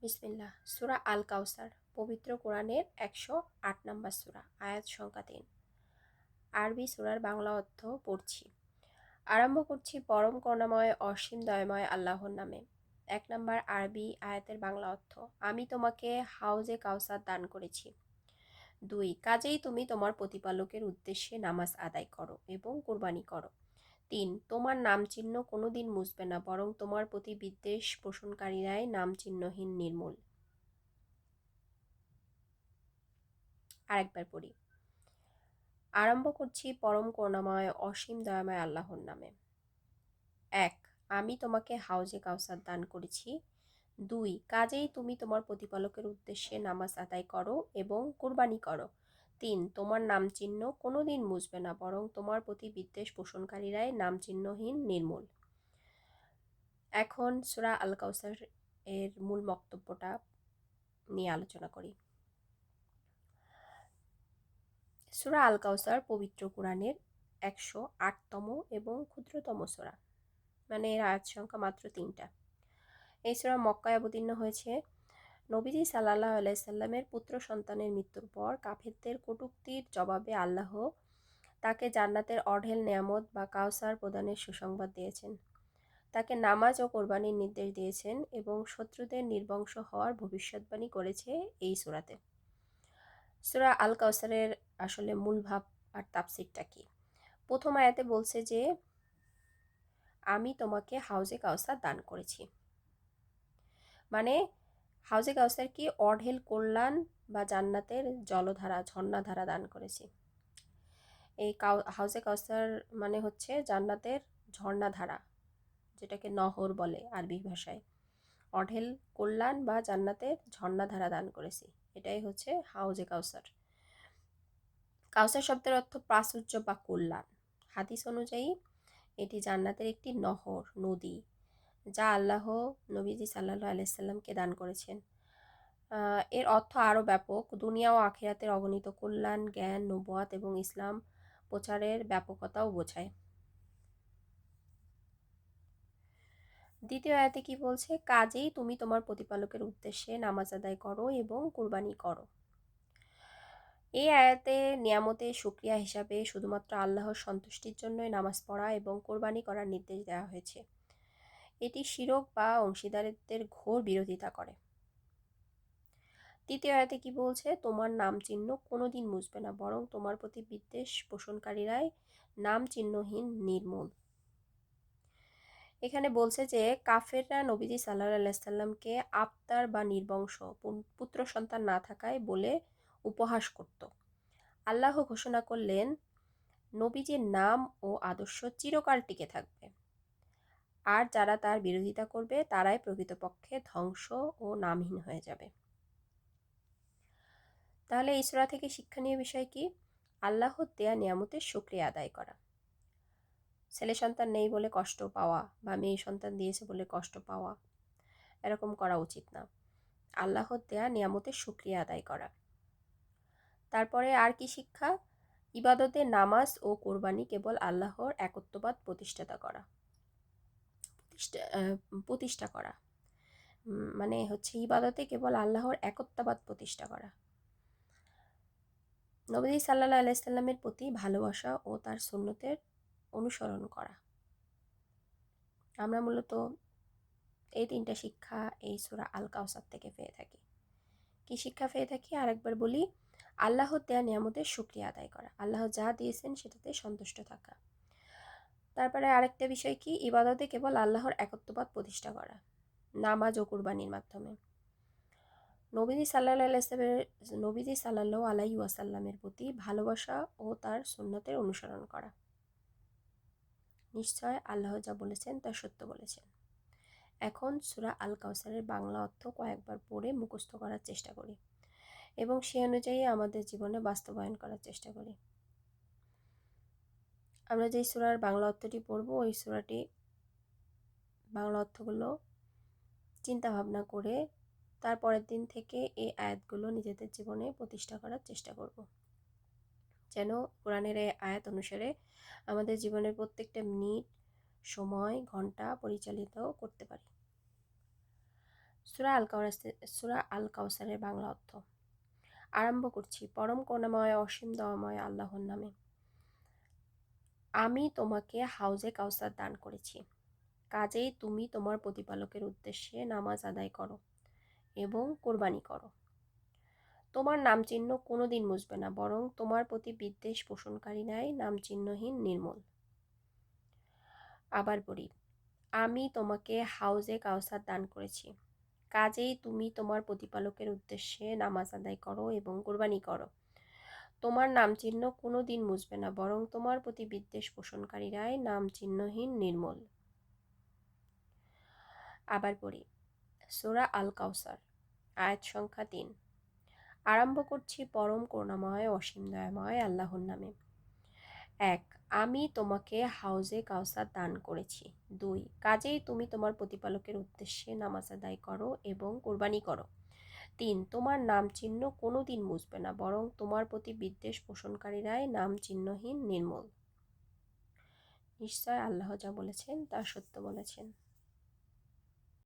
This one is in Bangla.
বিসমিল্লাহ। সূরা আল কাউসার পবিত্র কোরআনের ১০৮ নম্বর সূরা, আয়াত সংখ্যা ৩। আরবি সূরার বাংলা অর্থ পড়ছি। আরম্ভ করছি পরম করুণাময় অসীম দয়াময় আল্লাহর নামে। ১ নম্বর আরবি আয়াতের বাংলা অর্থ, আমি তোমাকে হাউজে কাউসার দান করেছি। ২ কাজেই তুমি তোমার প্রতিপালকের উদ্দেশ্যে নামাজ আদায় করো এবং কোরবানি করো। ৩ তোমার নাম চিহ্ন কোনোদিন মুছবে না, বরং তোমার প্রতি বিদ্বেষ পোষণকারীরাই নাম চিহ্নহীন নির্মূল। আরেকবার পড়ি। আরম্ভ করছি পরম করুণাময় অসীম দয়াময় আল্লাহর নামে। ১ আমি তোমাকে হাউজে কাউসার দান করেছি। ২ কাজেই তুমি তোমার প্রতিপালকের উদ্দেশ্যে নামাজ আদায় করো এবং কোরবানি করো। ৩ তোমার নাম চিহ্ন কোনোদিন মুছবে না, বরং তোমার প্রতি বিদ্বেষ পোষণকারীরাই নাম চিহ্নহীন নির্মূল। এখন সূরা আল কাউসার এর মূল বক্তব্যটা নিয়ে আলোচনা করি। সূরা আল কাউসার পবিত্র কোরআনের ১০৮তম এবং ক্ষুদ্রতম সূরা, মানে এর আয়াত সংখ্যা মাত্র ৩টা। এই সূরা মক্কায় অবতীর্ণ হয়েছে। নবীজি সাল্লাল্লাহু আলাইহি সাল্লামের পুত্র সন্তানের মৃত্যুর পর কাফেরদের কটূক্তির জবাবে আল্লাহ তাকে জান্নাতের অঢেল নেয়ামত বা কাউসার প্রদানের সুসংবাদ দিয়েছেন। তাকে নামাজ ও কোরবানির নির্দেশ দিয়েছেন এবং শত্রুদের নির্বংশ হওয়ার ভবিষ্যদ্বাণী করেছে এই সূরাতে। সূরা আল কাউসারের আসলে মূল ভাব আর তাফসীরটা কি? প্রথম আয়াতে বলছে যে আমি তোমাকে হাউজে কাউসার দান করেছি। মানে হাউজে কাউসার কি? অঢেল কল্যাণ বা জান্নাতের জলধারা, ঝর্ণাধারা দান করেছি। এই হাউজে কাউসার মানে হচ্ছে জান্নাতের ঝর্ণাধারা, যেটাকে নহর বলে আরবি ভাষায়। অঢেল কল্যাণ বা জান্নাতের ঝর্ণাধারা দান করেছি, এটাই হচ্ছে হাউজে কাউসার। কাউসার শব্দের অর্থ প্রাচুর্য বা কল্যাণ। হাদিস অনুযায়ী এটি জান্নাতের একটি নহর, নদী, যা আল্লাহ নবীজি সাল্লাল্লাহু আলাইহি সাল্লামকে দান করেছেন। এর অর্থ আরও ব্যাপক, দুনিয়া ও আখিরাতের অগণিত কল্যাণ, জ্ঞান, নবুয়াত এবং ইসলাম প্রচারের ব্যাপকতাও বোঝায়। দ্বিতীয় আয়াতে কি বলছে? কাজেই তুমি তোমার প্রতিপালকের উদ্দেশ্যে নামাজ আদায় করো এবং কুরবানি করো। এই আয়াতে নিয়ামতের শুকরিয়া হিসাবে শুধুমাত্র আল্লাহর সন্তুষ্টির জন্যই নামাজ পড়া এবং কোরবানি করার নির্দেশ দেওয়া হয়েছে। এটি শিরক বা অংশীদারিত্বের ঘোর বিরোধিতা করে। তৃতীয় আয়াতে কি বলছে? তোমার নাম চিহ্ন কোনোদিন মুছবে না, বরং তোমার প্রতি বিদ্বেষ পোষণকারীরাই নাম চিহ্নহীন নির্মূল। এখানে বলছে যে কাফেররা নবীজি সাল্লাল্লাহু আলাইহি সাল্লামকে আবতার বা নির্বংশ, পুত্র সন্তান না থাকায় বলে উপহাস করত। আল্লাহ ঘোষণা করলেন নবীজির নাম ও আদর্শ চিরকাল টিকে থাকবে, আর যারা তার বিরোধিতা করবে তারাই প্রকৃতপক্ষে ধ্বংস ও নামহীন হয়ে যাবে। তাহলে এই সূরা থেকে শিক্ষণীয় বিষয় কি? আল্লাহর দেয়া নিয়ামতের শুকরিয়া আদায় করা। ছেলে সন্তান নেই বলে কষ্ট পাওয়া বা মেয়ে সন্তান দিয়েছে বলে কষ্ট পাওয়া, এরকম করা উচিত না। আল্লাহর দেয়া নিয়ামতের শুকরিয়া আদায় করা। তারপরে আর কি শিক্ষা? ইবাদতে নামাজ ও কোরবানি কেবল আল্লাহর একত্ববাদ প্রতিষ্ঠা করা। মানে হচ্ছে ইবাদতে কেবল আল্লাহর একত্ববাদ প্রতিষ্ঠা করা। নবী সাল্লাল্লাহু আলাইহি সাল্লামের প্রতি ভালোবাসা ও তার সুন্নতের অনুসরণ করা। আমরা মূলত এই ৩টা শিক্ষা এই সূরা আল কাউসার থেকে পেয়ে থাকি। কি শিক্ষা পেয়ে থাকি? আরেকবার বলি, আল্লাহর দেয়া নিয়ামতের শুকরিয়া আদায় করা, আল্লাহ যা দিয়েছেন সেটাতে সন্তুষ্ট থাকা। তারপরে আরেকটা বিষয় কি? ইবাদতে কেবল আল্লাহর একত্ববাদ প্রতিষ্ঠা করা, নামাজ ও কুরবানির মাধ্যমে। নবীজি সাল্লাল্লাহু আলাইহি ওয়াসাল্লামের প্রতি ভালোবাসা ও তার সুন্নতের অনুসরণ করা। নিশ্চয় আল্লাহ যা বলেছেন তা সত্য বলেছেন। এখন সূরা আল কাউসারের বাংলা অর্থ কয়েকবার পড়ে মুখস্থ করার চেষ্টা করি এবং সে অনুযায়ী আমাদের জীবনে বাস্তবায়ন করার চেষ্টা করি। আমরা যেই সূরার বাংলা অর্থটি পড়ব, ওই সূরাটি বাংলা অর্থগুলো চিন্তা ভাবনা করে তারপরের দিন থেকে এই আয়াতগুলো নিজেদের জীবনে প্রতিষ্ঠা করার চেষ্টা করব, যেন কোরআনের এই আয়াত অনুসারে আমাদের জীবনের প্রত্যেকটা মিনিট, সময়, ঘন্টা পরিচালিত করতে পারি। সূরা আল কাউসারের বাংলা অর্থ। আরম্ভ করছি পরম করুণাময় অসীম দয়াময় আল্লাহর নামে। আমি তোমাকে হাউজে কাউসার দান করেছি, কাজেই তুমি তোমার প্রতিপালকের উদ্দেশ্যে নামাজ আদায় করো এবং কোরবানি করো। তোমার নামচিহ্ন কোনোদিন মুছবে না, বরং তোমার প্রতি বিদ্বেষ পোষণকারী ন্যায় নামচিহ্নহীন নির্মল। আবার বলি, আমি তোমাকে হাউজে কাউসার দান করেছি, কাজেই তুমি তোমার প্রতিপালকের উদ্দেশ্যে নামাজ আদায় করো এবং কোরবানি করো। তোমার নামচিহ্ন কোনো দিন মুছবে না, বরং তোমার প্রতি বিদ্বেষ পোষণকারীরাই নামচিহ্নহীন নির্মল। আবার পড়ি সূরা আল কাউসার, আয়াত সংখ্যা ৩। আরম্ভ করছি পরম করুণাময় অসীম দয়াময় আল্লাহর নামে। ১, আমি তোমাকে হাউজে কাউসার দান করেছি। ২, কাজেই তুমি তোমার প্রতিপালকের উদ্দেশ্যে নামাজ আদায় করো এবং কোরবানি করো। ৩, তোমার নাম চিহ্ন কোনো দিন মুছবে না, বরং তোমার প্রতি বিদ্বেষ পোষণকারীরাই নাম চিহ্নহীন নির্মল। নিশ্চয় আল্লাহ যা বলেছেন তা সত্য বলেছেন।